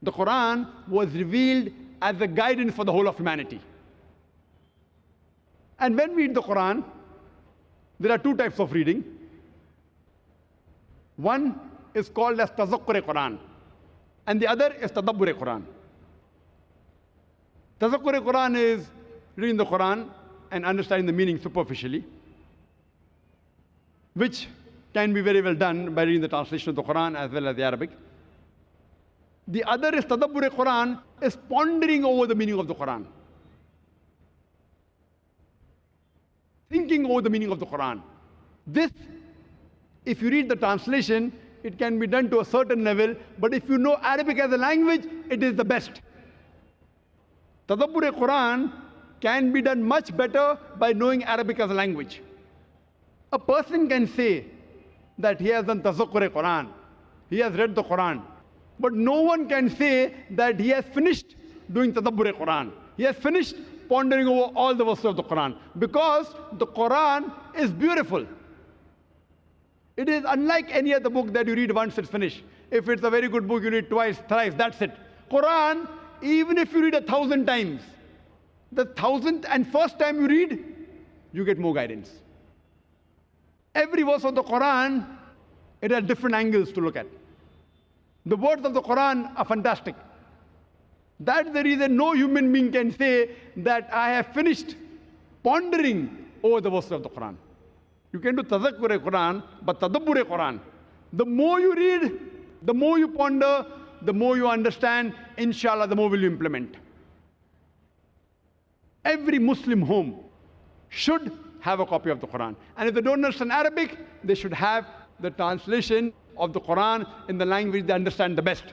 The Quran was revealed as a guidance for the whole of humanity. And when we read the Quran, there are two types of reading. One is called as Tazakkur Quran, and the other is Tadabbur Quran. Tazakkur Quran is reading the Quran and understanding the meaning superficially, which can be very well done by reading the translation of the Quran as well as the Arabic. The other is Tadabbur Quran, is pondering over the meaning of the Quran, thinking over the meaning of the Quran. This, if you read the translation, it can be done to a certain level, but if you know Arabic as a language, it is the best. Tadabbur Quran can be done much better by knowing Arabic as a language. A person can say that he has done Tazakkur Quran, he has read the Quran, but no one can say that he has finished doing Tadabbur Quran. He has finished pondering over all the verses of the Quran, because the Quran is beautiful. It is unlike any other book that you read once it's finished. If it's a very good book, you read twice, thrice, that's it. Quran, even if you read 1,000 times, the 1,001st time you read, you get more guidance. Every verse of the Quran, it has different angles to look at. The words of the Quran are fantastic. That's the reason no human being can say that I have finished pondering over the verses of the Quran. You can do Tazakkur Quran, but Tadabbur Quran, the more you read, the more you ponder, the more you understand, inshallah, the more will you implement. Every Muslim home should have a copy of the Quran. And if they don't understand Arabic, they should have the translation of the Quran in the language they understand the best.